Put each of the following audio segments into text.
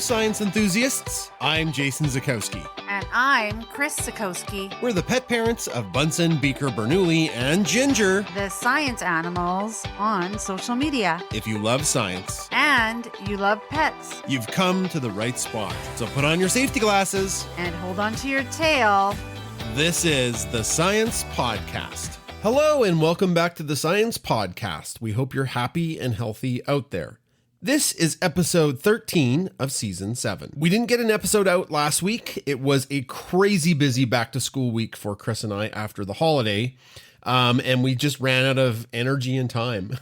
science enthusiasts. I'm Jason Zakowski. And I'm Chris Zakowski. We're the pet parents of Bunsen, Beaker, Bernoulli, and Ginger, the science animals on social media. If you love science and you love pets, you've come to the right spot. So put on your safety glasses and hold on to your tail. This is the Science Podcast. Hello and welcome back to the Science Podcast. We hope you're happy and healthy out there. This is episode 13 of season 7. We didn't get an episode out last week. It was a crazy busy back to school week for Chris and I after the holiday. And we just ran out of energy and time.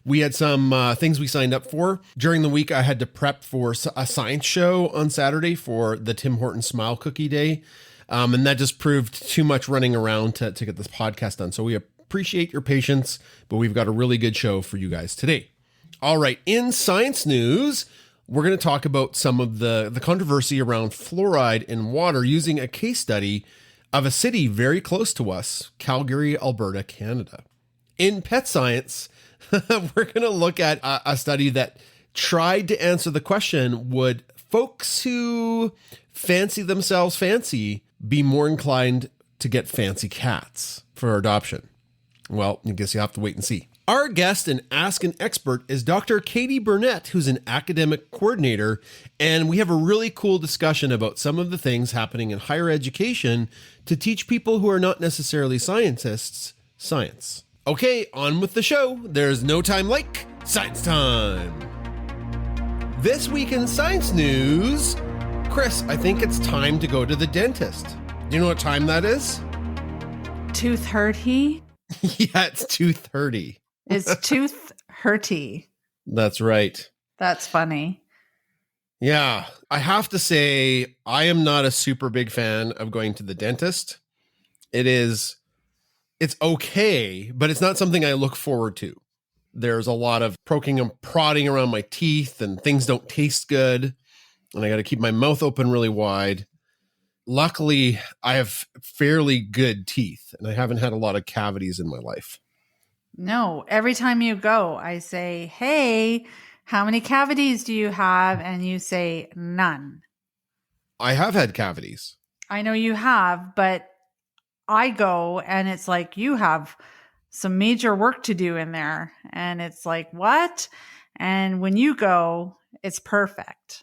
We had some things we signed up for. During the week, I had to prep for a science show on Saturday for the Tim Hortons Smile Cookie Day. And that just proved too much running around to get this podcast done. So we appreciate your patience, but we've got a really good show for you guys today. All right, in science news, we're going to talk about some of the controversy around fluoride in water using a case study of a city very close to us, Calgary, Alberta, Canada. In pet science, we're going to look at a study that tried to answer the question, would folks who fancy themselves fancy be more inclined to get fancy cats for adoption? Well, I guess you have to wait and see. Our guest and Ask an Expert is Dr. Katie Burnette, who's an academic coordinator, and we have a really cool discussion about some of the things happening in higher education to teach people who are not necessarily scientists science. Okay, on with the show. There's no time like science time. This week in science news, Chris, I think it's time to go to the dentist. Do you know what time that is? 2:30? Yeah, it's 2:30. It's tooth hurty. That's right. That's funny. Yeah, I have to say, I am not a super big fan of going to the dentist. It's okay, but it's not something I look forward to. There's a lot of poking and prodding around my teeth and things don't taste good. And I got to keep my mouth open really wide. Luckily, I have fairly good teeth and I haven't had a lot of cavities in my life. No, every time you go, I say, hey, how many cavities do you have? And you say none. I have had cavities. I know you have, but I go and it's like you have some major work to do in there. And it's like, what? And when you go, it's perfect.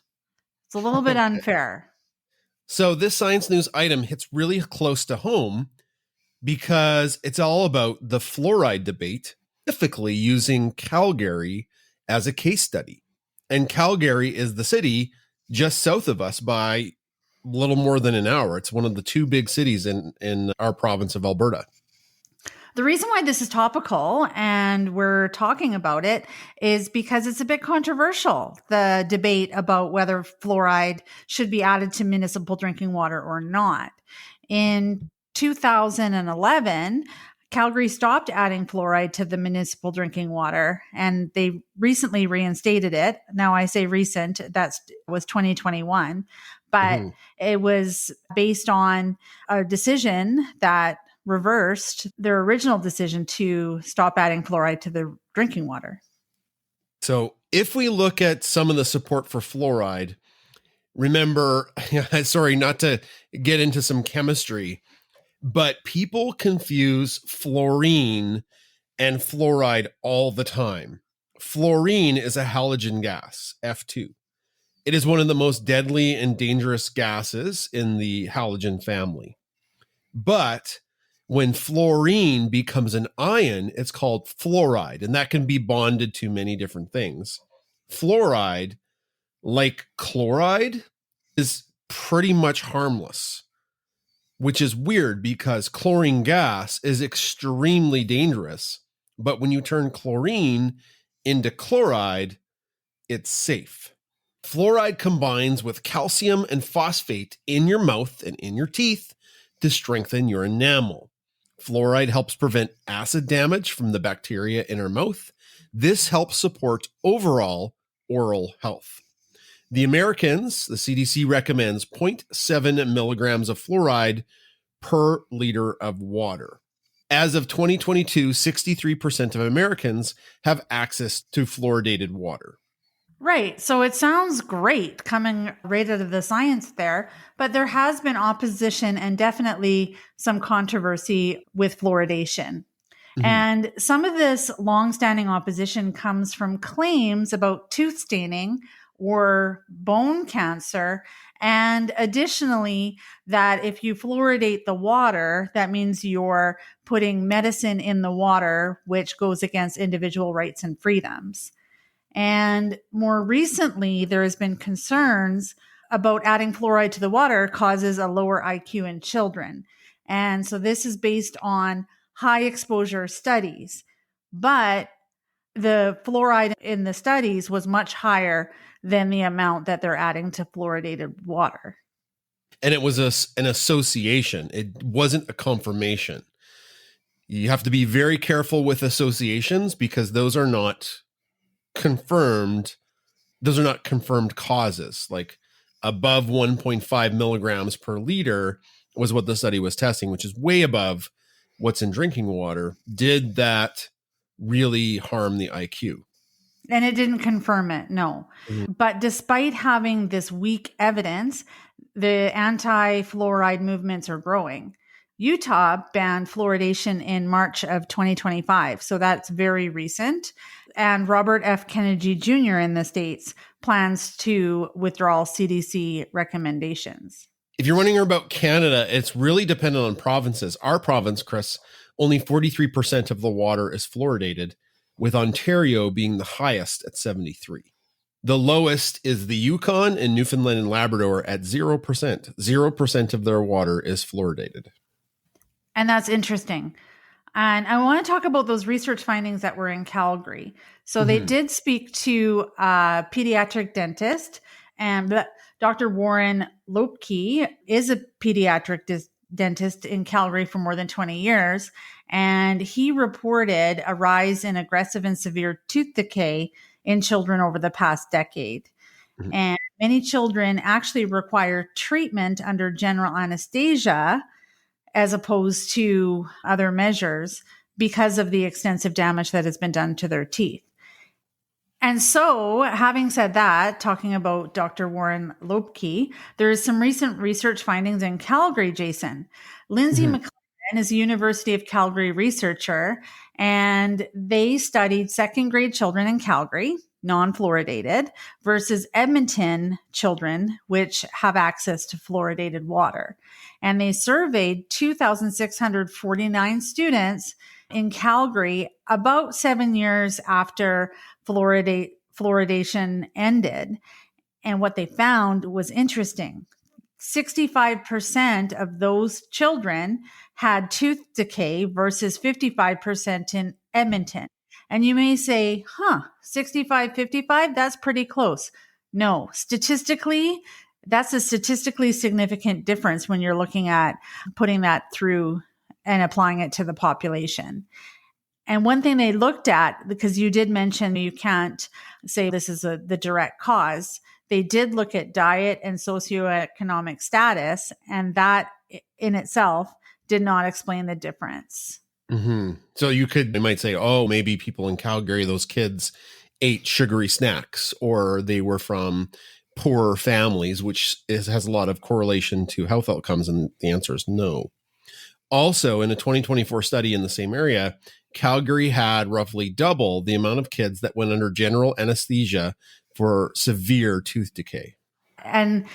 It's a little bit unfair. So this science news item hits really close to home because it's all about the fluoride debate, specifically using Calgary as a case study. And Calgary is the city just south of us by a little more than an hour. It's one of the two big cities in our province of Alberta. The reason why this is topical and we're talking about it is because it's a bit controversial, the debate about whether fluoride should be added to municipal drinking water or not. In 2011, Calgary stopped adding fluoride to the municipal drinking water, and they recently reinstated it. Now I say recent, that was 2021, but it was based on a decision that reversed their original decision to stop adding fluoride to the drinking water. So if we look at some of the support for fluoride, remember, sorry, not to get into some chemistry, but people confuse fluorine and fluoride all the time. Fluorine is a halogen gas, F2. It is one of the most deadly and dangerous gases in the halogen family. But when fluorine becomes an ion, it's called fluoride, and that can be bonded to many different things. Fluoride, like chloride, is pretty much harmless, which is weird because chlorine gas is extremely dangerous. But when you turn chlorine into chloride, it's safe. Fluoride combines with calcium and phosphate in your mouth and in your teeth to strengthen your enamel. Fluoride helps prevent acid damage from the bacteria in our mouth. This helps support overall oral health. The Americans, the CDC recommends 0.7 milligrams of fluoride per liter of water. As of 2022, 63% of Americans have access to fluoridated water. Right. So it sounds great coming right out of the science there, but there has been opposition and definitely some controversy with fluoridation. Mhm. And some of this longstanding opposition comes from claims about tooth staining or bone cancer. And additionally, that if you fluoridate the water, that means you're putting medicine in the water, which goes against individual rights and freedoms. And more recently, there has been concerns about adding fluoride to the water causes a lower IQ in children. And so this is based on high exposure studies. But the fluoride in the studies was much higher than the amount that they're adding to fluoridated water. And it was an association. It wasn't a confirmation. You have to be very careful with associations because those are not confirmed. Those are not confirmed causes. Like above 1.5 milligrams per liter was what the study was testing, which is way above what's in drinking water. Did that really harm the IQ? And it didn't confirm it, no. Mhm. But despite having this weak evidence, the anti fluoride movements are growing. Utah banned fluoridation in March of 2025. So that's very recent. And Robert F. Kennedy Jr. in the States plans to withdraw CDC recommendations. If you're wondering about Canada, it's really dependent on provinces. Our province, Chris, only 43% of the water is fluoridated, with Ontario being the highest at 73. The lowest is the Yukon and Newfoundland and Labrador at 0%. 0% of their water is fluoridated. And that's interesting. And I want to talk about those research findings that were in Calgary. So they did speak to a pediatric dentist, and Dr. Warren Lopke is a pediatric dentist in Calgary for more than 20 years. And he reported a rise in aggressive and severe tooth decay in children over the past decade. Mhm. And many children actually require treatment under general anesthesia as opposed to other measures because of the extensive damage that has been done to their teeth. And so, having said that, talking about Dr. Warren Lopke, there is some recent research findings in Calgary, Jason. Lindsay McLaren is a University of Calgary researcher, and they studied second grade children in Calgary, non-fluoridated, versus Edmonton children, which have access to fluoridated water. And they surveyed 2,649 students in Calgary about 7 years after fluoridation ended. And what they found was interesting. 65% of those children had tooth decay versus 55% in Edmonton. And you may say, 65, 55, that's pretty close. No, statistically, that's a statistically significant difference when you're looking at putting that through and applying it to the population. And one thing they looked at, because you did mention you can't say this is the direct cause, they did look at diet and socioeconomic status, and that in itself did not explain the difference. So you might say, oh, maybe people in Calgary, those kids ate sugary snacks, or they were from poorer families, which has a lot of correlation to health outcomes. And the answer is no. Also, in a 2024 study in the same area, Calgary had roughly double the amount of kids that went under general anesthesia for severe tooth decay. And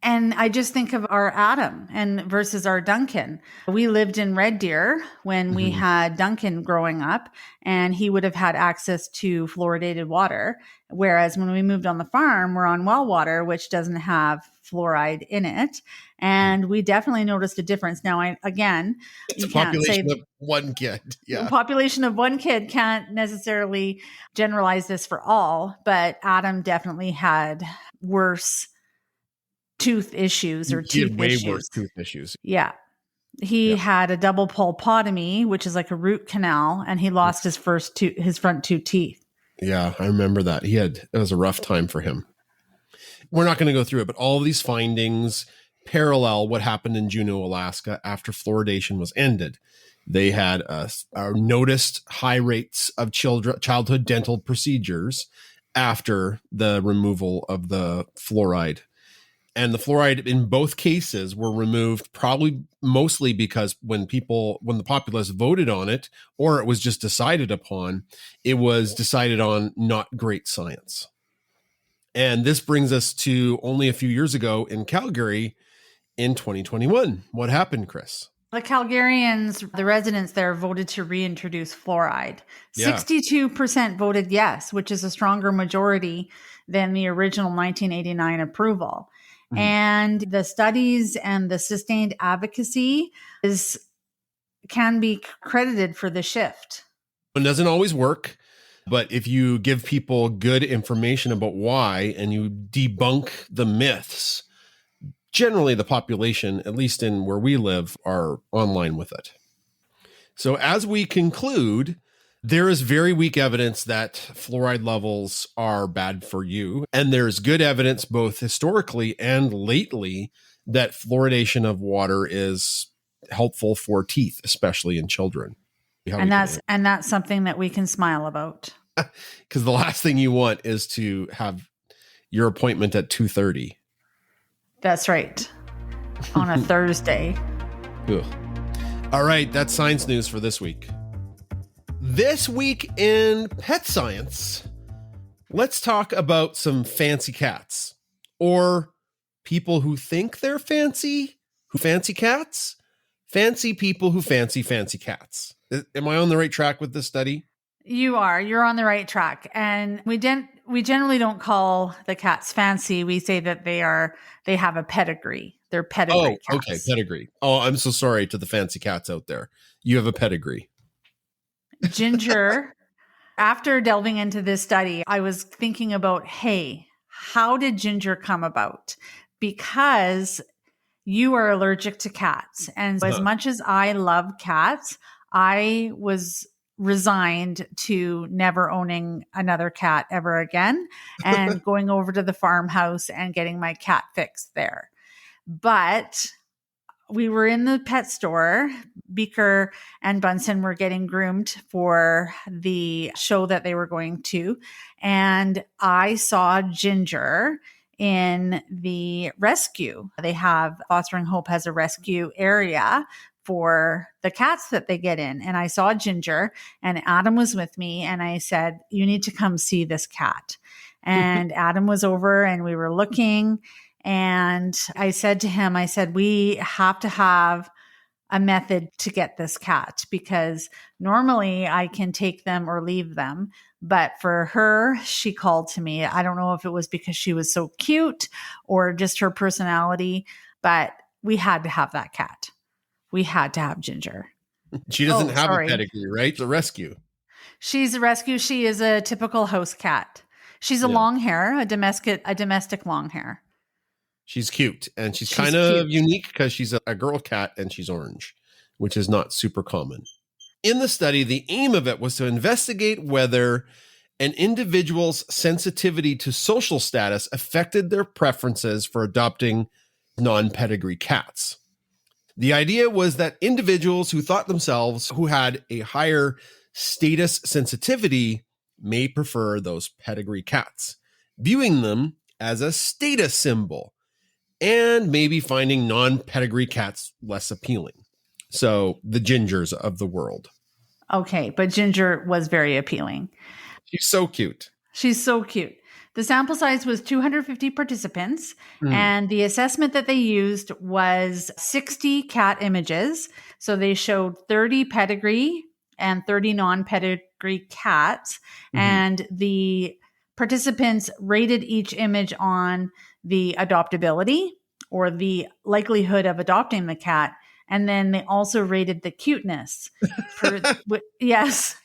I just think of our Adam and versus our Duncan. We lived in Red Deer when we had Duncan growing up, and he would have had access to fluoridated water. Whereas when we moved on the farm, we're on well water, which doesn't have fluoride in it. And we definitely noticed a difference. Now, It's a population of one kid. Yeah. The population of one kid can't necessarily generalize this for all, but Adam definitely had worse tooth issues or teeth issues. Way worse tooth issues. Yeah. He had a double pulpotomy, which is like a root canal, and he lost his front two teeth. Yeah, I remember that. It was a rough time for him. We're not going to go through it, but all of these findings parallel what happened in Juneau, Alaska after fluoridation was ended. They had noticed high rates of childhood dental procedures, after the removal of the fluoride. And the fluoride in both cases were removed probably mostly because when the populace voted on it, or it was just decided upon, it was decided on not great science. And this brings us to only a few years ago in Calgary in 2021. What happened, Chris? The Calgarians, the residents there, voted to reintroduce fluoride. Yeah. 62% voted yes, which is a stronger majority than the original 1989 approval. Mhm. And the studies and the sustained advocacy can be credited for the shift. It doesn't always work, but if you give people good information about why and you debunk the myths, generally the population, at least in where we live, are online with it. So as we conclude, there is very weak evidence that fluoride levels are bad for you. And there's good evidence both historically and lately that fluoridation of water is helpful for teeth, especially in children. And that's something that we can smile about. Because the last thing you want is to have your appointment at 2:30. That's right. On a Thursday. Ugh. All right, that's science news for this week. This week in pet science, let's talk about some fancy cats, or people who think they're fancy, who fancy cats, fancy people who fancy cats. Am I on the right track with this study? You are. You're on the right track. And we generally don't call the cats fancy. We say that they have a pedigree. They're pedigree cats. Okay, pedigree. Oh, I'm so sorry to the fancy cats out there. You have a pedigree. Ginger, after delving into this study, I was thinking about, hey, how did Ginger come about? Because you are allergic to cats. And as much as I love cats, I was resigned to never owning another cat ever again and going over to the farmhouse and getting my cat fixed there. But we were in the pet store. Beaker and Bunsen were getting groomed for the show that they were going to. And I saw Ginger in the rescue. They have Fostering Hope has a rescue area for the cats that they get in. And I saw Ginger, and Adam was with me, and I said, you need to come see this cat. And Adam was over and we were looking, and I said to him, we have to have a method to get this cat, because normally I can take them or leave them. But for her, she called to me. I don't know if it was because she was so cute or just her personality, but we had to have that cat. We had to have Ginger. She doesn't have a pedigree, right? It's a rescue. She's a rescue. She is a typical house cat. She's a long hair, a domestic long hair. She's cute, and she's kind of unique because she's a girl cat and she's orange, which is not super common. In the study, the aim of it was to investigate whether an individual's sensitivity to social status affected their preferences for adopting non-pedigree cats. The idea was that individuals who thought themselves who had a higher status sensitivity may prefer those pedigree cats, viewing them as a status symbol, and maybe finding non-pedigree cats less appealing. So the Gingers of the world. Okay, but Ginger was very appealing. She's so cute. She's so cute. The sample size was 250 participants, and the assessment that they used was 60 cat images. So they showed 30 pedigree and 30 non-pedigree cats, and the participants rated each image on the adoptability or the likelihood of adopting the cat. And then they also rated the cuteness. Yes,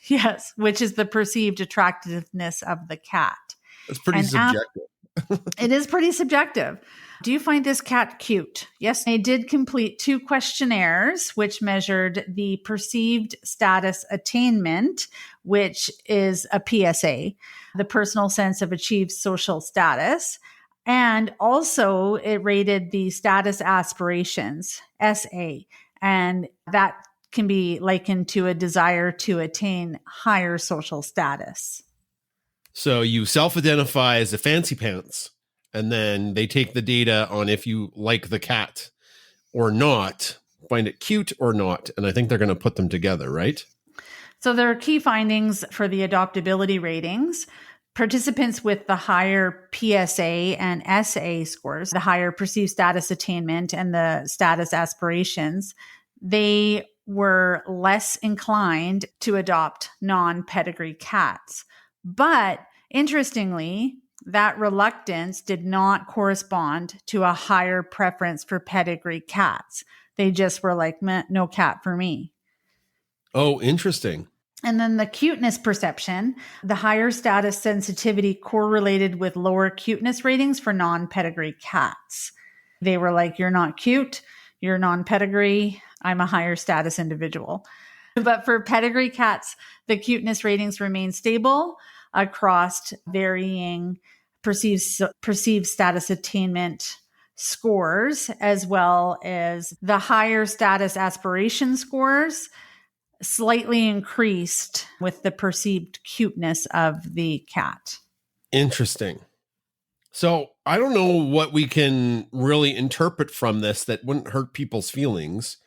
which is the perceived attractiveness of the cat. It's pretty subjective. It is pretty subjective. Do you find this cat cute? Yes, they did complete 2 questionnaires, which measured the perceived status attainment, which is a PSA, the personal sense of achieved social status. And also it rated the status aspirations, SA, and that can be likened to a desire to attain higher social status. So you self-identify as a fancy pants, and then they take the data on if you like the cat or not, find it cute or not. And I think they're going to put them together, right? So there are key findings for the adoptability ratings. Participants with the higher PSA and SA scores, the higher perceived status attainment and the status aspirations, they were less inclined to adopt non-pedigree cats. But interestingly, that reluctance did not correspond to a higher preference for pedigree cats. They just were like, no cat for me. Oh, interesting. And then the cuteness perception, the higher status sensitivity correlated with lower cuteness ratings for non-pedigree cats. They were like, you're not cute, you're non-pedigree, I'm a higher status individual. But for pedigree cats, the cuteness ratings remain stable across varying perceived status attainment scores, as well as the higher status aspiration scores slightly increased with the perceived cuteness of the cat. Interesting. So I don't know what we can really interpret from this that wouldn't hurt people's feelings,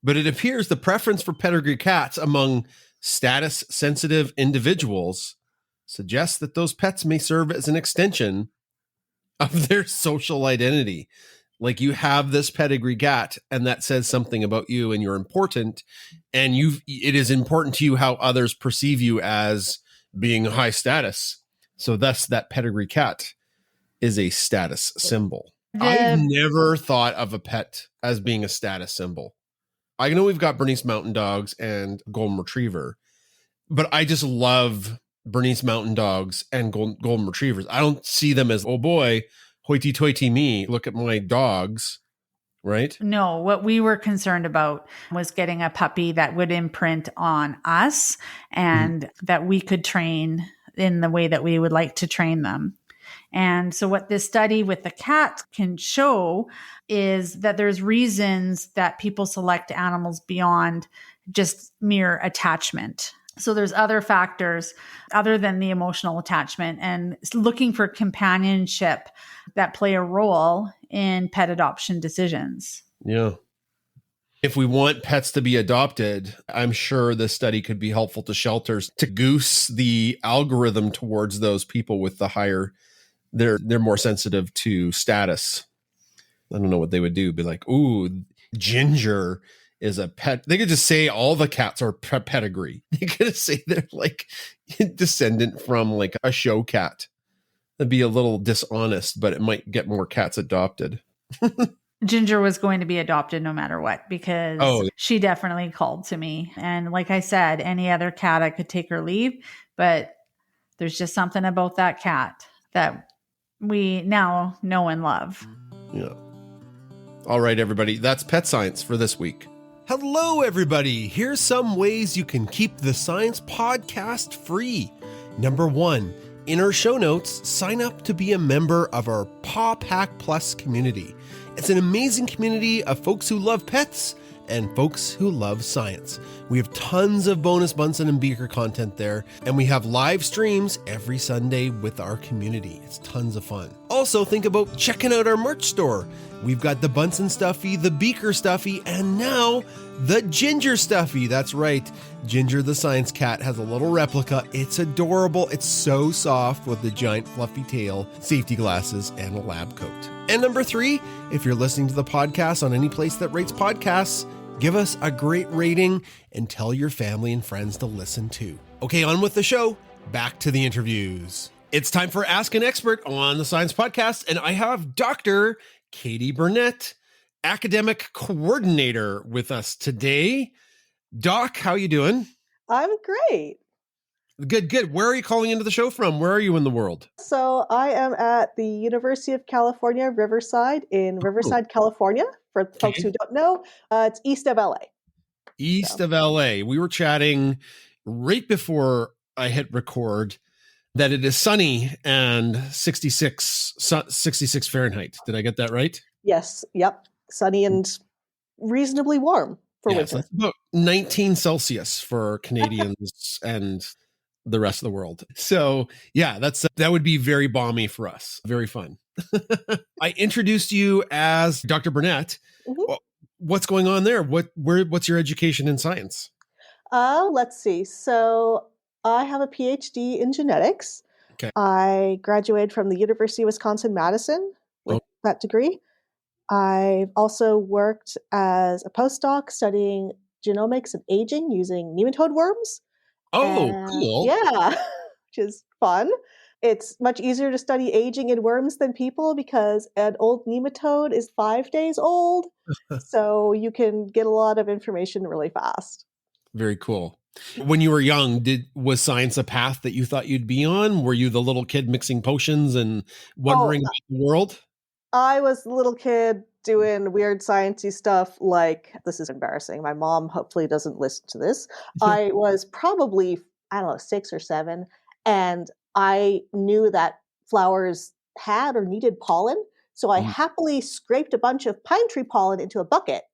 but it appears the preference for pedigree cats among status sensitive individuals suggests that those pets may serve as an extension of their social identity. Like you have this pedigree cat and that says something about you and you're important, and it is important to you how others perceive you as being high status. So thus that pedigree cat is a status symbol. I've never thought of a pet as being a status symbol. I know we've got Bernese Mountain Dogs and Golden Retriever, but I just love Bernese Mountain Dogs and Golden Retrievers. I don't see them as, oh boy, hoity-toity me, look at my dogs, right? No, what we were concerned about was getting a puppy that would imprint on us and that we could train in the way that we would like to train them. And so what this study with the cat can show is that there's reasons that people select animals beyond just mere attachment. So there's other factors other than the emotional attachment and looking for companionship that play a role in pet adoption decisions. Yeah. If we want pets to be adopted, I'm sure this study could be helpful to shelters to goose the algorithm towards those people with the higher, they're more sensitive to status. I don't know what they would do. Be like, ooh, Ginger is a pet. They could just say all the cats are pedigree. They could say they're like descendant from like a show cat. That'd be a little dishonest, but it might get more cats adopted. Ginger was going to be adopted no matter what, because she definitely called to me. And like I said, any other cat, I could take her leave, but there's just something about that cat that we now know and love. Yeah. All right, everybody. That's Pet Science for this week. Hello, everybody. Here's some ways you can keep the Science Podcast free. Number 1, in our show notes, sign up to be a member of our Paw Pack Plus community. It's an amazing community of folks who love pets and folks who love science. We have tons of bonus Bunsen and Beaker content there, and we have live streams every Sunday with our community. It's tons of fun. Also, think about checking out our merch store. We've got the Bunsen Stuffy, the Beaker Stuffy, and now the Ginger Stuffy. That's right. Ginger the science cat has a little replica. It's adorable. It's so soft with the giant fluffy tail, safety glasses, and a lab coat. And number 3, if you're listening to the podcast on any place that rates podcasts, give us a great rating and tell your family and friends to listen too. Okay, on with the show. Back to the interviews. It's time for Ask an Expert on the Science Podcast, and I have Dr. Katie Burnette, academic coordinator, with us today. Doc, how you doing? I'm great. Good. Where are you calling into the show from? Where are you in the world? So I am at the University of California, Riverside in Riverside, California. For folks who don't know, it's east of LA. East of LA. We were chatting right before I hit record that it is sunny and 66 Fahrenheit. Did I get that right? Yes. Yep. Sunny and reasonably warm for winter. So that's about 19 Celsius for Canadians and the rest of the world. So yeah, that would be very balmy for us. Very fun. I introduced you as Dr. Burnette. Mhm. What's going on there? What's your education in science? Let's see. So I have a PhD in genetics. Okay. I graduated from the University of Wisconsin-Madison with Oh, that degree. I've also worked as a postdoc studying genomics and aging using nematode worms. oh, And cool. yeah, which is fun. It's much easier to study aging in worms than people because an old nematode is 5 days old. So you can get a lot of information really fast. Very cool. When you were young, was science a path that you thought you'd be on? Were you the little kid mixing potions and Oh, wondering about the world? I was a little kid doing weird sciencey stuff like this is embarrassing. My mom hopefully doesn't listen to this. I was probably, I don't know, 6 or 7, and I knew that flowers had or needed pollen. So I Mhm. happily scraped a bunch of pine tree pollen into a bucket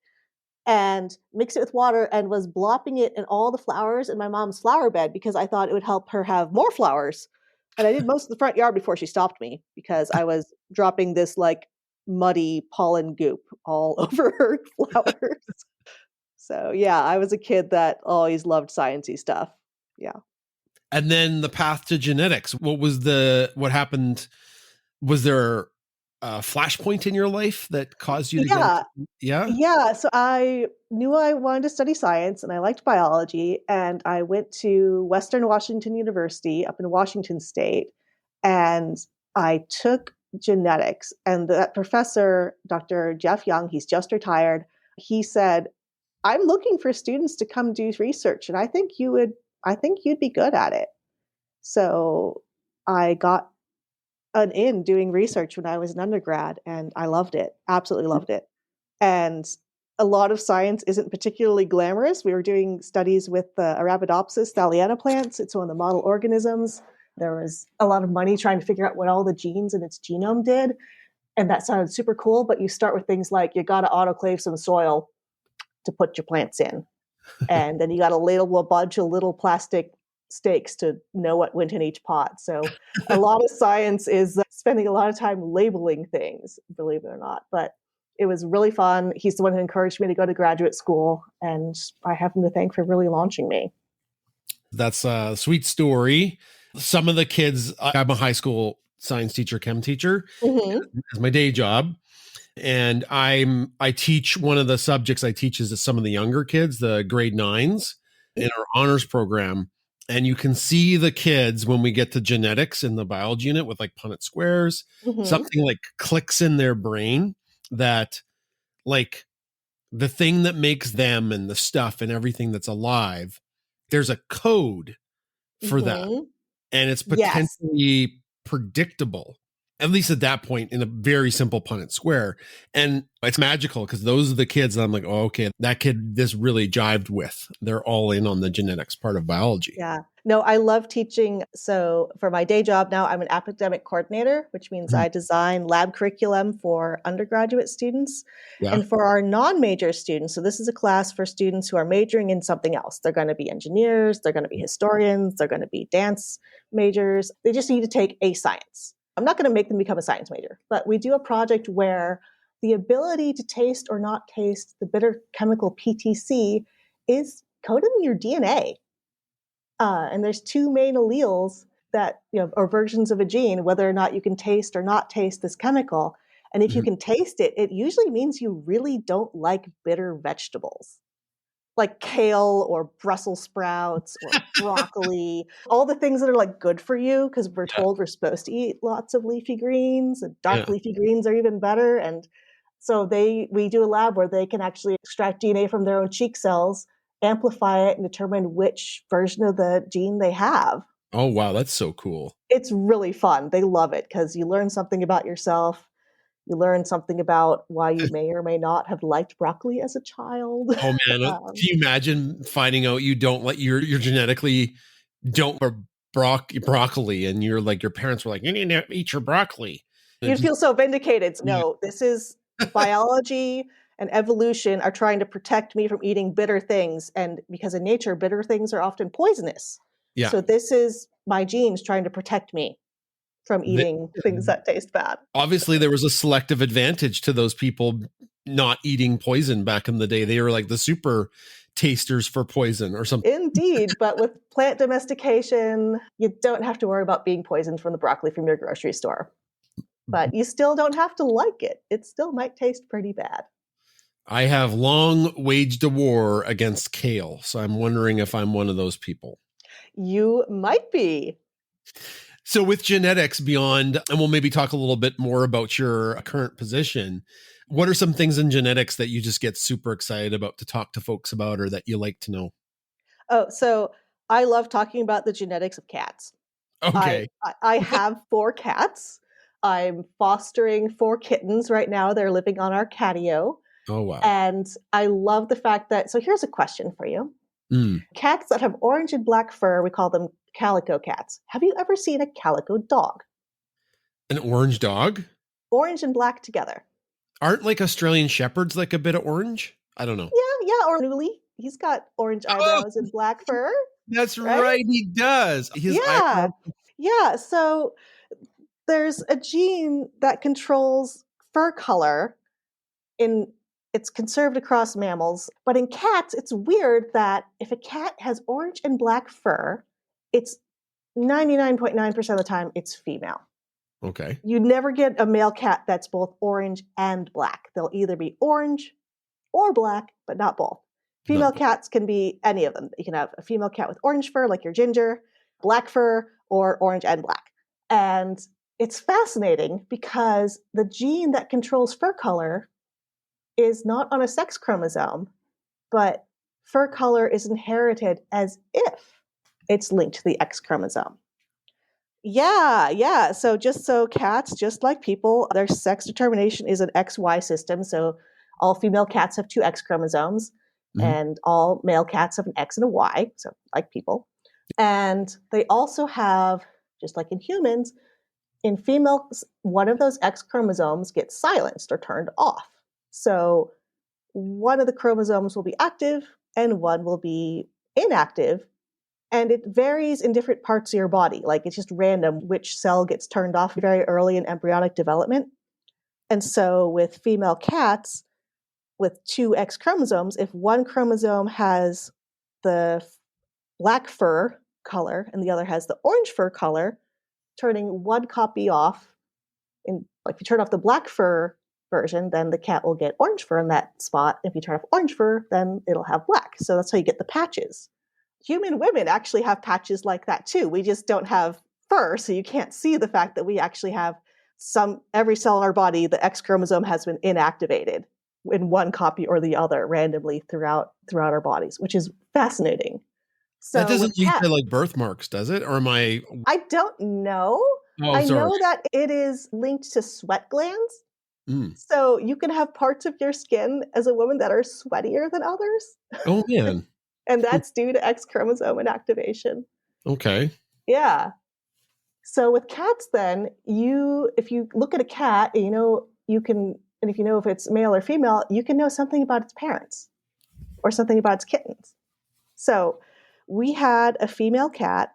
and mixed it with water and was blopping it in all the flowers in my mom's flower bed because I thought it would help her have more flowers. And I did most of the front yard before she stopped me because I was dropping this like muddy pollen goop all over her flowers. So yeah, I was a kid that always loved sciencey stuff. Yeah. And then the path to genetics. What happened? Was there a flashpoint in your life that caused you to get Yeah. into, yeah? Yeah, so I knew I wanted to study science and I liked biology, and I went to Western Washington University up in Washington State, and I took genetics. And that professor, Dr. Jeff Young, he's just retired, he said, "I'm looking for students to come do research, and I think you'd be good at it." So I got an in doing research when I was an undergrad, and I loved it, absolutely loved it. And a lot of science isn't particularly glamorous. We were doing studies with the Arabidopsis thaliana plants. It's one of the model organisms. There was a lot of money trying to figure out what all the genes in its genome did. And that sounded super cool. But you start with things like you got to autoclave some soil to put your plants in. And then you got to ladle a bunch of little plastic stakes to know what went in each pot. So a lot of science is spending a lot of time labeling things, believe it or not. But it was really fun. He's the one who encouraged me to go to graduate school, and I have him to thank for really launching me. That's a sweet story. Some of the kids, I'm a high school science teacher, chem teacher, Mm-hmm. as my day job. And I teach, one of the subjects I teach is some of the younger kids, the grade 9s in our honors program. And you can see the kids when we get to genetics in the biology unit with like Punnett squares, Mm-hmm. something like clicks in their brain that, like, the thing that makes them and the stuff and everything that's alive, there's a code for that. Mm-hmm. And it's Yes. potentially predictable, at least at that point, in a very simple Punnett square. And it's magical because those are the kids that I'm like, oh, okay, that kid, this really jived with. They're all in on the genetics part of biology. Yeah. No, I love teaching. So for my day job now, I'm an academic coordinator, which means Mhm. I design lab curriculum for undergraduate students. Yeah. And for our non-major students, so this is a class for students who are majoring in something else. They're going to be engineers, they're going to be historians, they're going to be dance majors. They just need to take a science. I'm not going to make them become a science major, but we do a project where the ability to taste or not taste the bitter chemical PTC is coded in your DNA. And there's two main alleles that, or versions of a gene, whether or not you can taste or not taste this chemical. And if you Mhm. can taste it, it usually means you really don't like bitter vegetables like kale or Brussels sprouts or broccoli, all the things that are like good for you because we're Yeah. told we're supposed to eat lots of leafy greens and dark Yeah. leafy greens are even better. And so we do a lab where they can actually extract DNA from their own cheek cells, amplify it, and determine which version of the gene they have. Oh, wow. That's so cool. It's really fun. They love it because you learn something about yourself. You learn something about why you may or may not have liked broccoli as a child. Oh, man. Can um, you imagine finding out you don't like, you're genetically don't for broccoli, and you're like, your parents were like, you need to eat your broccoli. You'd feel so vindicated. Yeah. No, this is biology and evolution are trying to protect me from eating bitter things. And because in nature, bitter things are often poisonous. Yeah. So this is my genes trying to protect me from eating things that taste bad. Obviously, there was a selective advantage to those people not eating poison back in the day. They were like the super tasters for poison or something. Indeed, but with plant domestication, you don't have to worry about being poisoned from the broccoli from your grocery store. But you still don't have to like it. It still might taste pretty bad. I have long waged a war against kale, so I'm wondering if I'm one of those people. You might be. So with genetics beyond, and we'll maybe talk a little bit more about your current position, what are some things in genetics that you just get super excited about to talk to folks about or that you like to know? Oh, so I love talking about the genetics of cats. Okay. I have 4 cats. I'm fostering 4 kittens right now. They're living on our catio. Oh, wow. And I love the fact that, so here's a question for you. Mm. Cats that have orange and black fur, we call them calico cats. Have you ever seen a calico dog? An orange dog? Orange and black together. Aren't like Australian shepherds like a bit of orange? I don't know. Yeah, or Newly. He's got orange eyebrows and black fur. That's right. He does. His eyebrow. Yeah. So there's a gene that controls fur color it's conserved across mammals, but in cats, it's weird that if a cat has orange and black fur, it's 99.9% of the time it's female. Okay. You never get a male cat that's both orange and black. They'll either be orange or black, but not both. Female cats can be any of them. You can have a female cat with orange fur, like your ginger, black fur, or orange and black. And it's fascinating because the gene that controls fur color is not on a sex chromosome, but fur color is inherited as if it's linked to the X chromosome. Yeah. So cats, just like people, their sex determination is an XY system. So all female cats have 2 X chromosomes, and all male cats have an X and a Y, so like people. And they also have, just like in humans, in females, one of those X chromosomes gets silenced or turned off. So one of the chromosomes will be active and one will be inactive. And it varies in different parts of your body. Like it's just random which cell gets turned off very early in embryonic development. And so with female cats with 2 X chromosomes, if one chromosome has the black fur color and the other has the orange fur color, turning one copy off, if you turn off the black fur version, then the cat will get orange fur in that spot. If you turn off orange fur, then it'll have black. So that's how you get the patches. Human women actually have patches like that too. We just don't have fur, so you can't see the fact that we actually have every cell in our body, the X chromosome has been inactivated in one copy or the other randomly throughout our bodies, which is fascinating. So that doesn't lead to like birthmarks, does it? Or am I don't know. I know that it is linked to sweat glands. So you can have parts of your skin as a woman that are sweatier than others. Oh, man. And that's due to X chromosome inactivation. Okay. Yeah. So with cats then, if you look at a cat, if you know if it's male or female, you can know something about its parents or something about its kittens. So we had a female cat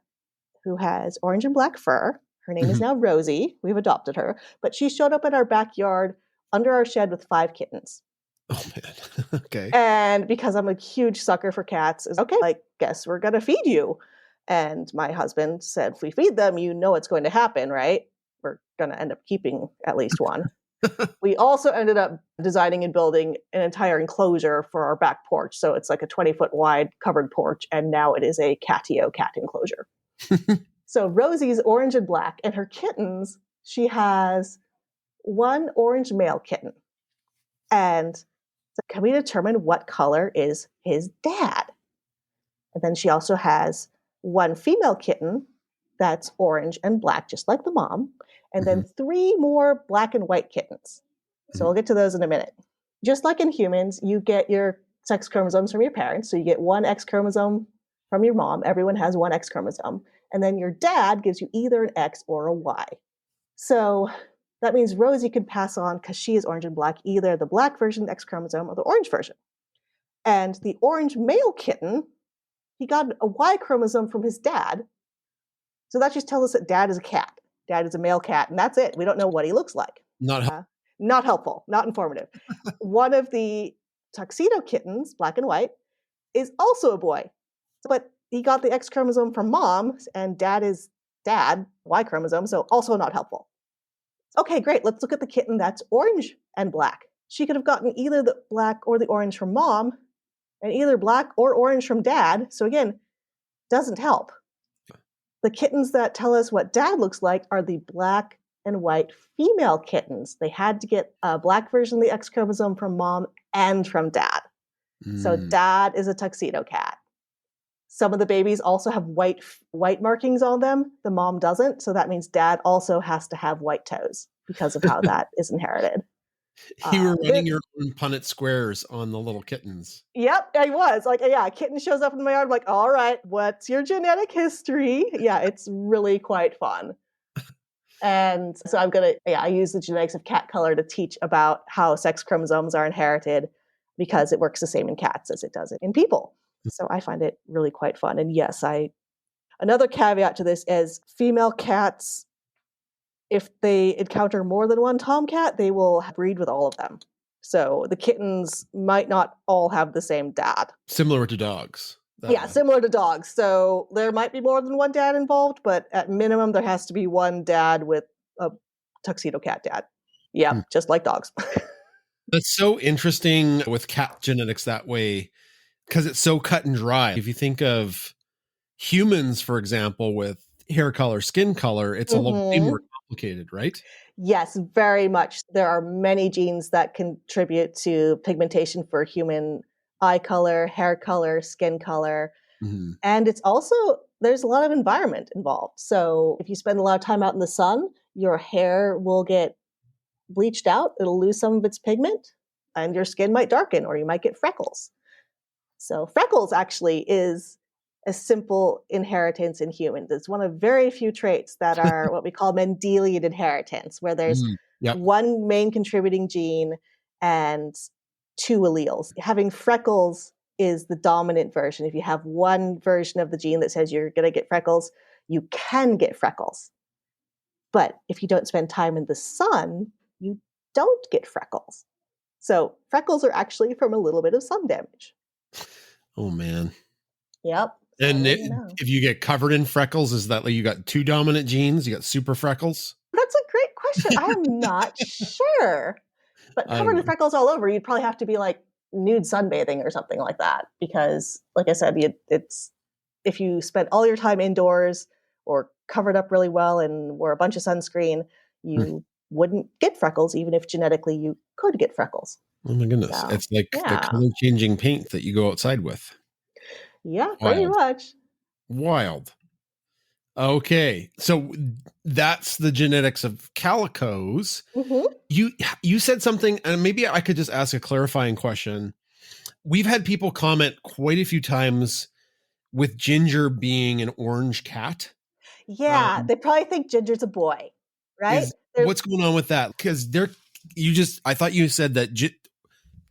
who has orange and black fur. Her name is now Rosie. We've adopted her. But she showed up in our backyard under our shed with 5 kittens. Oh, man. Okay. And because I'm a huge sucker for cats, I guess we're going to feed you. And my husband said, if we feed them, you know what's going to happen, right? We're going to end up keeping at least one. We also ended up designing and building an entire enclosure for our back porch. So it's like a 20-foot wide covered porch. And now it is a catio cat enclosure. So Rosie's orange and black, and her kittens, she has 1 orange male kitten. And so can we determine what color is his dad? And then she also has 1 female kitten that's orange and black, just like the mom. And then 3 more black and white kittens. So we'll get to those in a minute. Just like in humans, you get your sex chromosomes from your parents. So you get 1 X chromosome from your mom. Everyone has 1 X chromosome. And then your dad gives you either an X or a Y. So that means Rosie can pass on, because she is orange and black, either the black version of the X chromosome or the orange version. And the orange male kitten, he got a Y chromosome from his dad. So that just tells us that dad is a cat. Dad is a male cat, and that's it. We don't know what he looks like. Not helpful, not informative. One of the tuxedo kittens, black and white, is also a boy. But he got the X chromosome from mom, and dad is dad, Y chromosome, so also not helpful. Okay, great. Let's look at the kitten that's orange and black. She could have gotten either the black or the orange from mom, and either black or orange from dad. So again, doesn't help. The kittens that tell us what dad looks like are the black and white female kittens. They had to get a black version of the X chromosome from mom and from dad. So dad is a tuxedo cat. Some of the babies also have white markings on them. The mom doesn't. So that means dad also has to have white toes because of how that is inherited. You were running your own Punnett squares on the little kittens. Yep, I was. Like, yeah, a kitten shows up in my yard. I'm like, all right, what's your genetic history? Yeah, it's really quite fun. And so I use the genetics of cat color to teach about how sex chromosomes are inherited because it works the same in cats as it does in people. So I find it really quite fun. And yes, another caveat to this is female cats, if they encounter more than one tomcat, they will breed with all of them. So the kittens might not all have the same dad. Similar to dogs. Similar to dogs. So there might be more than one dad involved, but at minimum, there has to be one dad with a tuxedo cat dad. Yeah, just like dogs. That's so interesting with cat genetics that way, because it's so cut and dry. If you think of humans, for example, with hair color, skin color, it's a little bit more complicated, right? Yes, very much. There are many genes that contribute to pigmentation for human eye color, hair color, skin color. And it's also, there's a lot of environment involved. So if you spend a lot of time out in the sun, your hair will get bleached out. It'll lose some of its pigment and your skin might darken or you might get freckles. So freckles actually is a simple inheritance in humans. It's one of very few traits that are what we call Mendelian inheritance, where there's one main contributing gene and two alleles. Having freckles is the dominant version. If you have one version of the gene that says you're going to get freckles, you can get freckles. But if you don't spend time in the sun, you don't get freckles. So freckles are actually from a little bit of sun damage. Oh, man. Yep. And if you get covered in freckles, is that like you got two dominant genes? You got super freckles? That's a great question. I'm not sure. But covered in freckles all over, you'd probably have to be like nude sunbathing or something like that. Because, like I said, it's if you spent all your time indoors or covered up really well and wore a bunch of sunscreen, you wouldn't get freckles, even if genetically you could get freckles. Oh my goodness. So, it's like the color changing paint that you go outside with. Yeah, pretty much. Wild. Okay. So that's the genetics of calicos. You said something, and maybe I could just ask a clarifying question. We've had people comment quite a few times with Ginger being an orange cat. Yeah, they probably think Ginger's a boy, right? What's going on with that? Because I thought you said that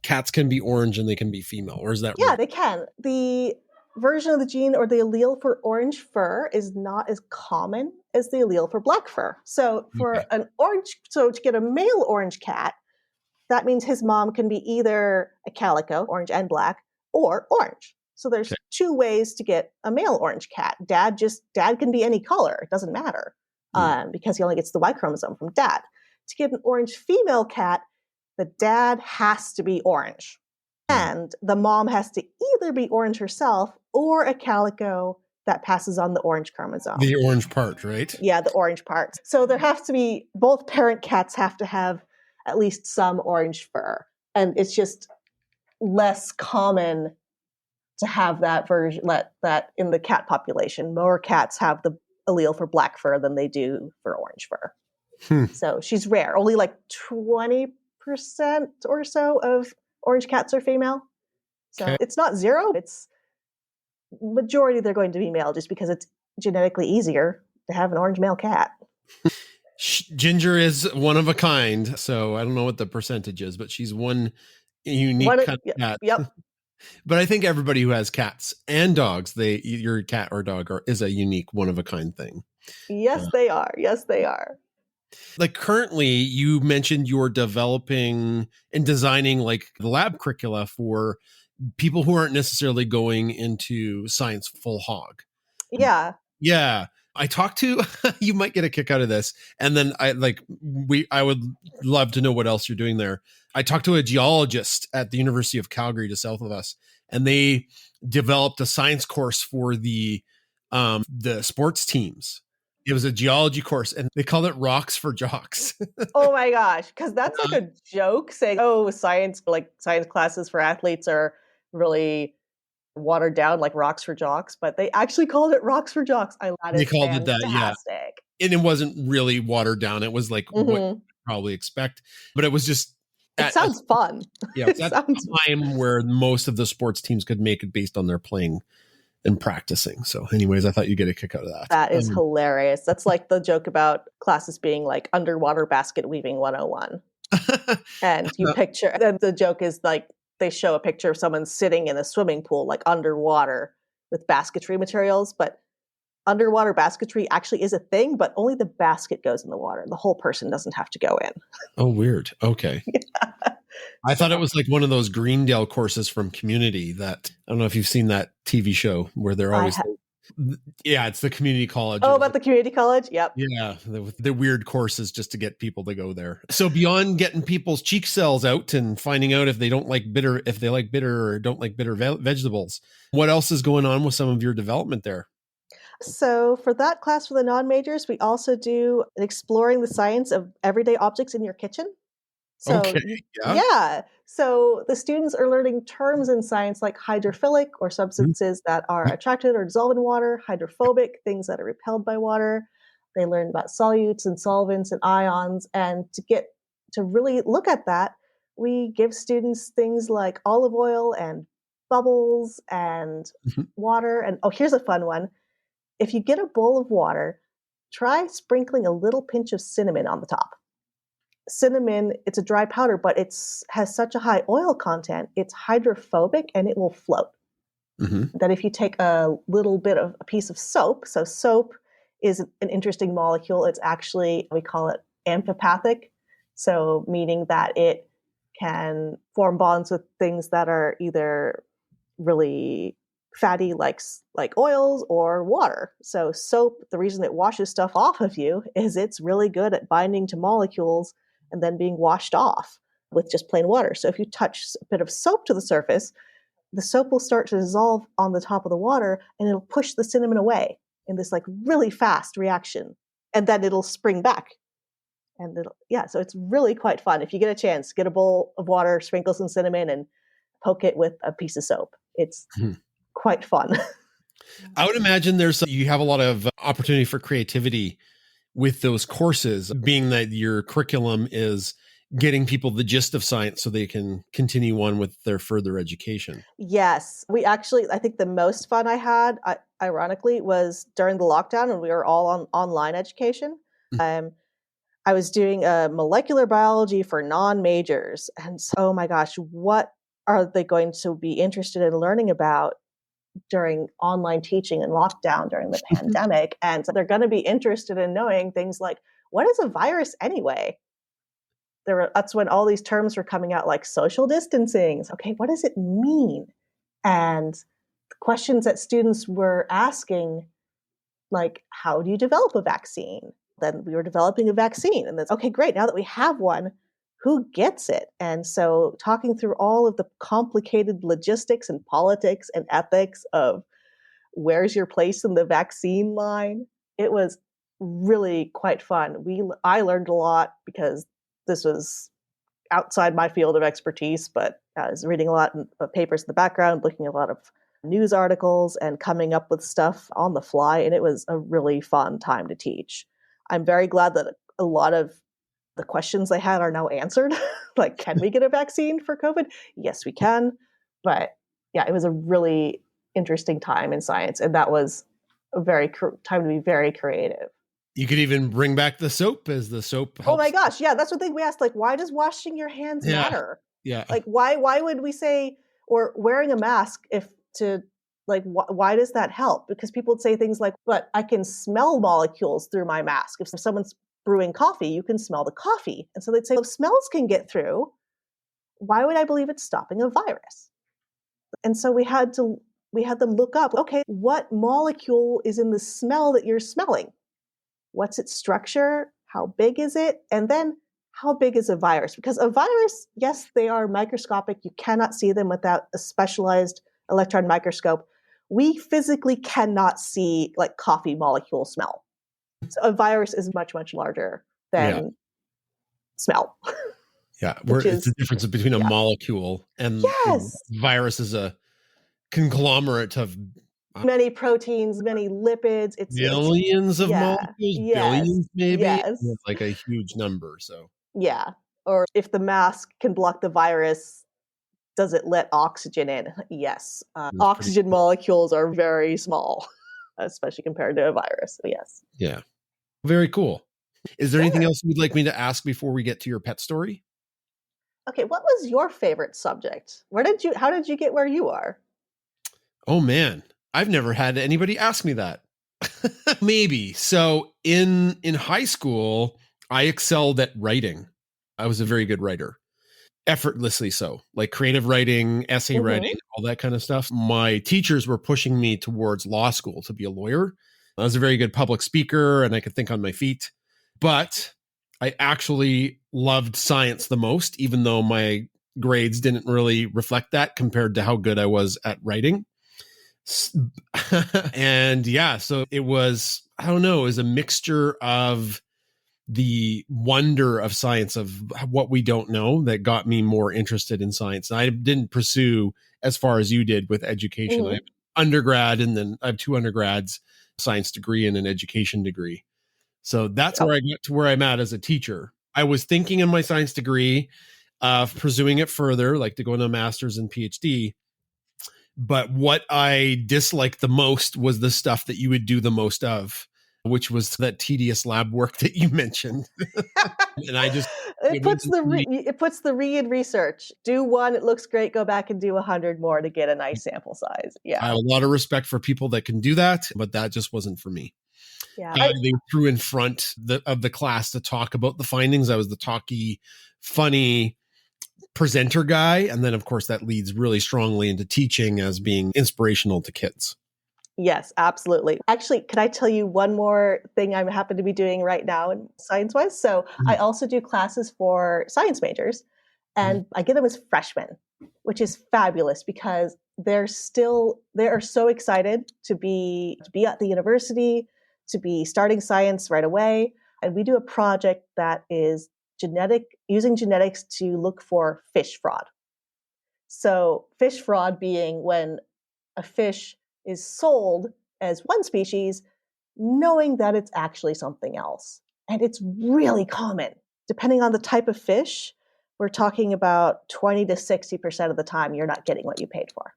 cats can be orange and they can be female, or is that right? They can. The version of the gene or the allele for orange fur is not as common as the allele for black fur. So for to get a male orange cat, that means his mom can be either a calico, orange and black, or orange. So there's two ways to get a male orange cat. Dad can be any color. It doesn't matter because he only gets the Y chromosome from dad. To get an orange female cat, the dad has to be orange. And the mom has to either be orange herself or a calico that passes on the orange chromosome. The orange part, right? Yeah, the orange part. So there has to be, both parent cats have to have at least some orange fur. And it's just less common to have that version, that in the cat population. More cats have the allele for black fur than they do for orange fur. So she's rare. Only like 20% or so of orange cats are female. So it's not zero. It's majority they're going to be male just because it's genetically easier to have an orange male cat. Ginger is one of a kind. So I don't know what the percentage is, but she's one unique kind of cat. Yep. But I think everybody who has cats and dogs, your cat or dog is a unique one of a kind thing. Yes, they are. Yes, they are. Like currently you mentioned you're developing and designing like the lab curricula for people who aren't necessarily going into science full hog. Yeah. Yeah. I talked to, you might get a kick out of this. And then I would love to know what else you're doing there. I talked to a geologist at the University of Calgary, just south of us, and they developed a science course for the sports teams. It was a geology course and they called it Rocks for Jocks. Oh my gosh. Because that's like a joke saying, oh, science classes for athletes are really watered down like Rocks for Jocks, but they actually called it Rocks for Jocks. They called it that, yeah. Fantastic. And it wasn't really watered down. It was like what you probably expect, but it was just. It sounds fun. Yeah, it's at the time where most of the sports teams could make it based on their playing and practicing. So anyways, I thought you'd get a kick out of that. That is hilarious. That's like the joke about classes being like underwater basket weaving 101. And you picture, and the joke is like they show a picture of someone sitting in a swimming pool, like underwater with basketry materials, but underwater basketry actually is a thing, but only the basket goes in the water. The whole person doesn't have to go in. Oh, weird. Okay. Yeah. I thought it was like one of those Greendale courses from Community that, I don't know if you've seen that TV show where they're always, yeah, it's the community college. Oh, about the community college? Yep. Yeah, the weird courses just to get people to go there. So beyond getting people's cheek cells out and finding out if they like bitter or don't like bitter vegetables, what else is going on with some of your development there? So for that class for the non-majors, we also do exploring the science of everyday objects in your kitchen. So, okay, yeah. So the students are learning terms in science like hydrophilic, or substances that are attracted or dissolve in water, hydrophobic, things that are repelled by water. They learn about solutes and solvents and ions. And to really look at that, we give students things like olive oil and bubbles and water. And here's a fun one. If you get a bowl of water, try sprinkling a little pinch of cinnamon on the top. Cinnamon, it's a dry powder, but has such a high oil content, it's hydrophobic and it will float. That if you take a little bit of a piece of soap, so soap is an interesting molecule. It's actually, we call it amphipathic, so meaning that it can form bonds with things that are either really fatty like oils or water. So soap, the reason it washes stuff off of you is it's really good at binding to molecules and then being washed off with just plain water. So if you touch a bit of soap to the surface, the soap will start to dissolve on the top of the water and it'll push the cinnamon away in this like really fast reaction. And then it'll spring back. And so it's really quite fun. If you get a chance, get a bowl of water, sprinkle some cinnamon and poke it with a piece of soap. It's quite fun. I would imagine you have a lot of opportunity for creativity with those courses, being that your curriculum is getting people the gist of science so they can continue on with their further education. Yes. I think the most fun I had, ironically, was during the lockdown when we were all on online education. I was doing a molecular biology for non-majors. And so, oh my gosh, what are they going to be interested in learning about during online teaching and lockdown during the pandemic? And they're going to be interested in knowing things like, what is a virus anyway? That's when all these terms were coming out, like social distancing. Okay, what does it mean? And the questions that students were asking, like, how do you develop a vaccine? Then we were developing a vaccine. And then, okay, great. Now that we have one, who gets it? And so talking through all of the complicated logistics and politics and ethics of where's your place in the vaccine line, it was really quite fun. I learned a lot because this was outside my field of expertise, but I was reading a lot of papers in the background, looking at a lot of news articles and coming up with stuff on the fly. And it was a really fun time to teach. I'm very glad that a lot of the questions they had are now answered. Like, can we get a vaccine for COVID? Yes, we can. But yeah, it was a really interesting time in science. And that was a time to be very creative. You could even bring back the soap as the soap helps. Oh my gosh. Yeah, that's one thing we asked. Like, why does washing your hands matter? Yeah. Like, why would we say Or wearing a mask why does that help? Because people would say things like, but I can smell molecules through my mask. If someone's brewing coffee, you can smell the coffee. And so they'd say, if smells can get through, why would I believe it's stopping a virus? And so we had them look up, okay, what molecule is in the smell that you're smelling? What's its structure? How big is it? And then how big is a virus? Because a virus, yes, they are microscopic. You cannot see them without a specialized electron microscope. We physically cannot see like coffee molecule smell. So a virus is much, much larger than smell. Yeah, it's the difference between a molecule and yes, virus is a conglomerate of many proteins, many lipids. Billions of molecules, billions maybe, yes, like a huge number. So yeah. Or if the mask can block the virus, does it let oxygen in? Yes. Oxygen molecules are very small, especially compared to a virus. So yes. Yeah. Very cool. Is there anything else you'd like me to ask before we get to your pet story? Okay, what was your favorite subject? How did you get where you are? Oh man, I've never had anybody ask me that. Maybe. So in high school, I excelled at writing. I was a very good writer. Effortlessly so, like creative writing, essay writing, all that kind of stuff. My teachers were pushing me towards law school to be a lawyer. I was a very good public speaker and I could think on my feet, but I actually loved science the most, even though my grades didn't really reflect that compared to how good I was at writing. And yeah, so it was, I don't know, it was a mixture of the wonder of science, of what we don't know, that got me more interested in science. And I didn't pursue as far as you did with education. I have undergrad and then I have 2 undergrads, science degree and an education degree. So that's where I got to where I'm at as a teacher. I was thinking in my science degree of pursuing it further, like to go into a master's and PhD. But what I disliked the most was the stuff that you would do the most of, which was that tedious lab work that you mentioned. And I just it puts the read research. Do one, it looks great. Go back and do 100 more to get a nice sample size. Yeah, I have a lot of respect for people that can do that, but that just wasn't for me. Yeah, they threw in front of the class to talk about the findings. I was the talky, funny presenter guy, and then of course that leads really strongly into teaching as being inspirational to kids. Yes, absolutely. Actually, can I tell you one more thing I happen to be doing right now in science-wise? So I also do classes for science majors, and I get them as freshmen, which is fabulous because they are so excited to be at the university, to be starting science right away. And we do a project that is using genetics to look for fish fraud. So fish fraud being when a fish is sold as one species, knowing that it's actually something else. And it's really common. Depending on the type of fish, we're talking about 20 to 60% of the time you're not getting what you paid for.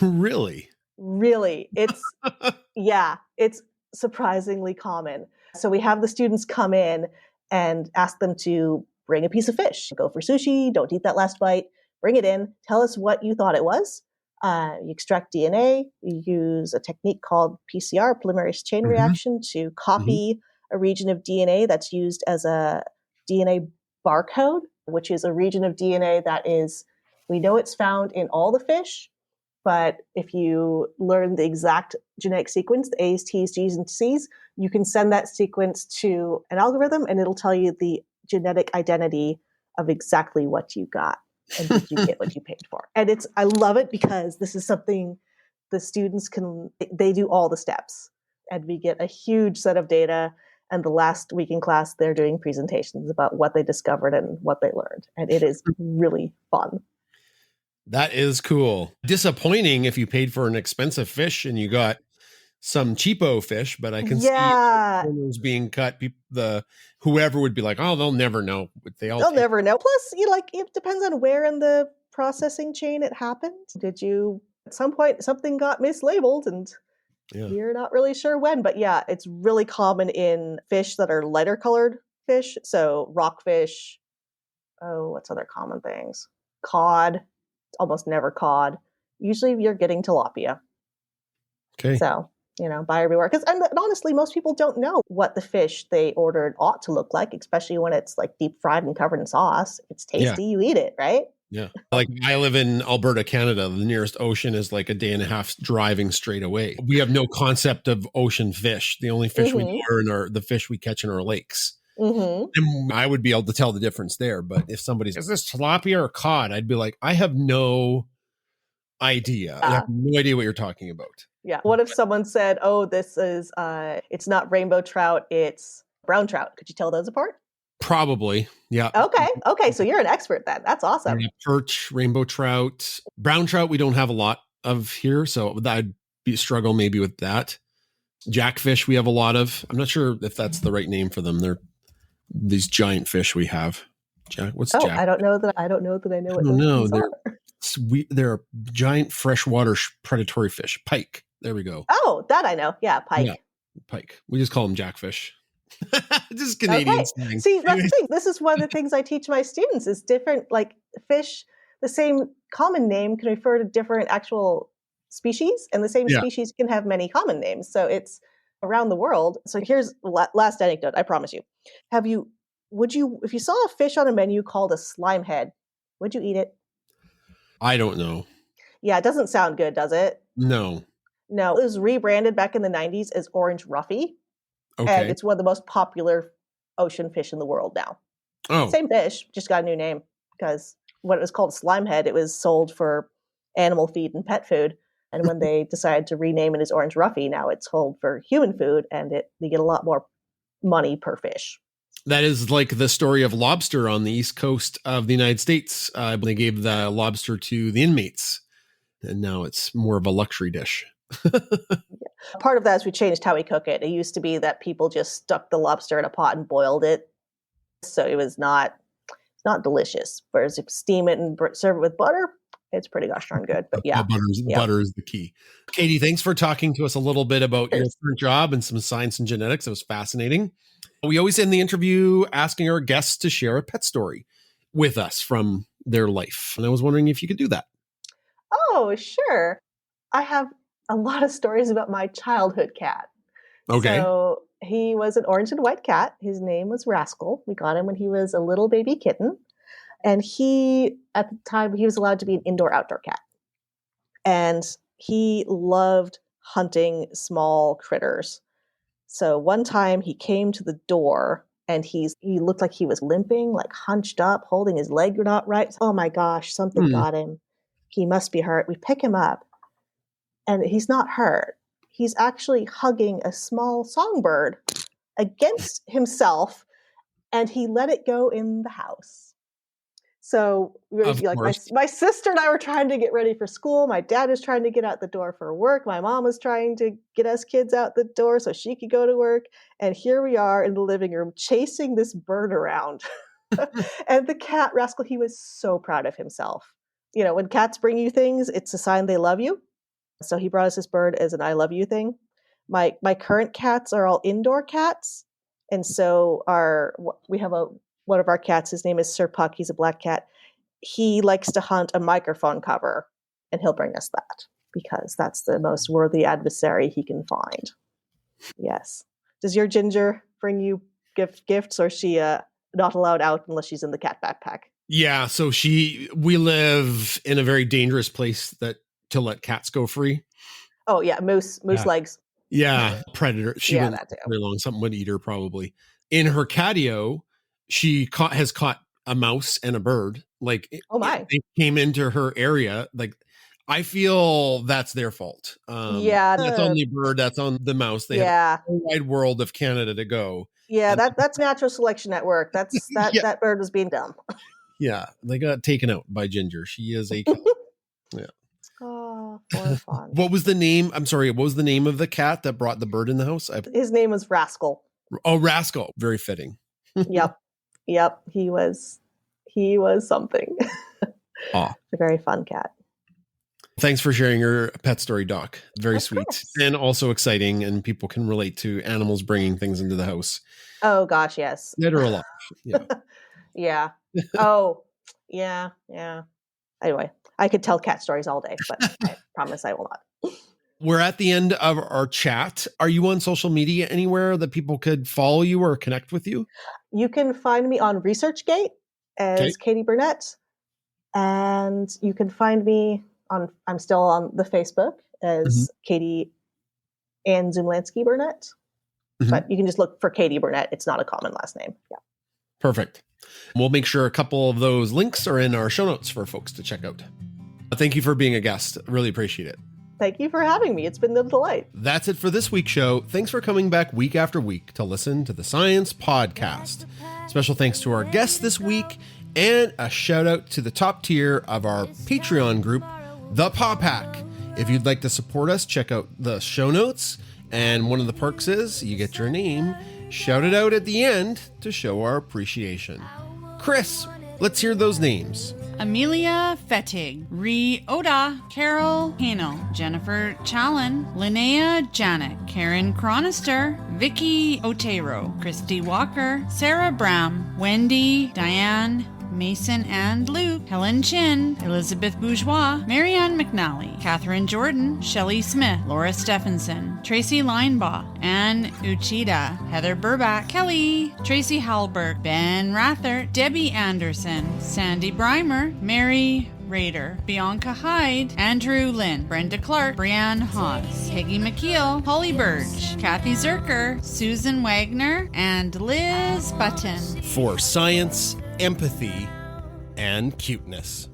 Really? Really. It's it's surprisingly common. So we have the students come in and ask them to bring a piece of fish. Go for sushi, don't eat that last bite, bring it in, tell us what you thought it was. You extract DNA, you use a technique called PCR, polymerase chain reaction, to copy a region of DNA that's used as a DNA barcode, which is a region of DNA that we know it's found in all the fish, but if you learn the exact genetic sequence, the A's, T's, G's, and C's, you can send that sequence to an algorithm and it'll tell you the genetic identity of exactly what you got. And did you get what you paid for? And I love it because this is something the students they do all the steps. And we get a huge set of data. And the last week in class, they're doing presentations about what they discovered and what they learned. And it is really fun. That is cool. Disappointing if you paid for an expensive fish and you got some cheapo fish, but I can see corners being cut. Whoever would be like, oh, they'll never know. They'll never know. Plus, it depends on where in the processing chain it happened. At some point, something got mislabeled and you're not really sure when. But yeah, it's really common in fish that are lighter colored fish. So rockfish. Oh, what's other common things? Cod. almost never cod. Usually you're getting tilapia. Okay. So, buyer beware. And honestly, most people don't know what the fish they ordered ought to look like, especially when it's like deep fried and covered in sauce. If it's tasty, you eat it, right? Yeah. Like I live in Alberta, Canada. The nearest ocean is like a day and a half driving straight away. We have no concept of ocean fish. The only fish we know are the fish we catch in our lakes. And I would be able to tell the difference there. But if somebody's, is this tilapia or cod? I'd be like, I have no idea. I have no idea what you're talking about. Yeah. What if someone said, oh, this is, it's not rainbow trout, it's brown trout. Could you tell those apart? Probably. Yeah. Okay. So you're an expert then. That's awesome. Perch, rainbow trout, brown trout. We don't have a lot of here. So that'd be a struggle maybe with that. Jackfish we have a lot of. I'm not sure if that's the right name for them. They're these giant fish we have. What's jack? I don't know that I know what those are. They're giant freshwater predatory fish. Pike. There we go. Oh, that I know. Yeah, pike. Yeah, pike. We just call them jackfish. Just Canadian slang. See, that's the thing. This is one of the things I teach my students is different, like fish, the same common name can refer to different actual species, and the same species can have many common names. So it's around the world. So here's last anecdote, I promise you. If you saw a fish on a menu called a slime head, would you eat it? I don't know. Yeah, it doesn't sound good, does it? No. It was rebranded back in the 90s as orange roughy. Okay. And it's one of the most popular ocean fish in the world now. Oh. Same fish, just got a new name because when it was called slime head, it was sold for animal feed and pet food. And when they decided to rename it as orange roughy, now it's sold for human food, and they get a lot more money per fish. That is like the story of lobster on the east coast of the United States. They gave the lobster to the inmates, and now it's more of a luxury dish. Part of that is we changed how we cook it. It used to be that people just stuck the lobster in a pot and boiled it, so it's not delicious. Whereas if you steam it and serve it with butter, it's pretty gosh darn good. But yeah, butter is the key. Katie, thanks for talking to us a little bit about your current job and some science and genetics. It was fascinating. We always end the interview asking our guests to share a pet story with us from their life. And I was wondering if you could do that. Oh, sure. I have a lot of stories about my childhood cat. Okay. So he was an orange and white cat. His name was Rascal. We got him when he was a little baby kitten. And at the time, he was allowed to be an indoor-outdoor cat. And he loved hunting small critters. So one time he came to the door and he looked like he was limping, like hunched up, holding his leg not right. Oh my gosh, something got him. He must be hurt. We pick him up and he's not hurt. He's actually hugging a small songbird against himself, and he let it go in the house. So my sister and I were trying to get ready for school. My dad was trying to get out the door for work. My mom was trying to get us kids out the door so she could go to work. And here we are in the living room chasing this bird around. And the cat, Rascal, he was so proud of himself. When cats bring you things, it's a sign they love you. So he brought us this bird as an I love you thing. My current cats are all indoor cats. And so we have one of our cats, his name is Sir Puck. He's a black cat. He likes to hunt a microphone cover, and he'll bring us that because that's the most worthy adversary he can find. Yes. Does your Ginger bring you gifts, or is she not allowed out unless she's in the cat backpack? Yeah. So we live in a very dangerous place to let cats go free. Oh yeah. Moose legs. Yeah. Predator. She went very long. Something would eat her probably. In her catio, she has caught a mouse and a bird. Like, oh my! They came into her area. Like, I feel that's their fault. That's on the bird. That's on the mouse. They have a wide world of Canada to go. Yeah, that's natural selection at work. That bird was being dumb. Yeah, they got taken out by Ginger. She is a killer. Yeah. Oh, for fun. What was the name? I'm sorry. What was the name of the cat that brought the bird in the house? His name was Rascal. Oh, Rascal. Very fitting. Yep. He was something. A very fun cat. Thanks for sharing your pet story, Doc. Very sweet and also exciting, and people can relate to animals bringing things into the house. Oh gosh, yes. Dead or alive. Yeah. Yeah. Oh, yeah. Anyway, I could tell cat stories all day, but I promise I will not. We're at the end of our chat. Are you on social media anywhere that people could follow you or connect with you? You can find me on ResearchGate as Katie Burnette. And you can find me I'm still on the Facebook as Katie Ann Zumlansky Burnette. But you can just look for Katie Burnette. It's not a common last name. Yeah. Perfect. We'll make sure a couple of those links are in our show notes for folks to check out. Thank you for being a guest. Really appreciate it. Thank you for having me. It's been a delight. That's it for this week's show. Thanks for coming back week after week to listen to the Science Podcast. Special thanks to our guests this week, and a shout out to the top tier of our Patreon group, The Paw Pack. If you'd like to support us, check out the show notes. And one of the perks is you get your name shouted out at the end to show our appreciation. Chris, let's hear those names. Amelia Fettig, Ree Oda, Carol Hano, Jennifer Challen, Linnea Janik, Karen Cronister, Vicky Otero, Christy Walker, Sarah Bram, Wendy, Diane, Mason and Luke, Helen Chin, Elizabeth Bourgeois, Marianne McNally, Catherine Jordan, Shelley Smith, Laura Stephenson, Tracy Linebaugh, Anne Uchida, Heather Burback, Kelly, Tracy Halbert, Ben Rather, Debbie Anderson, Sandy Breimer, Mary Rader, Bianca Hyde, Andrew Lynn, Brenda Clark, Brianne Haas, Peggy McKeel, Holly Burge, Kathy Zerker, Susan Wagner, and Liz Button. For science, empathy, and cuteness.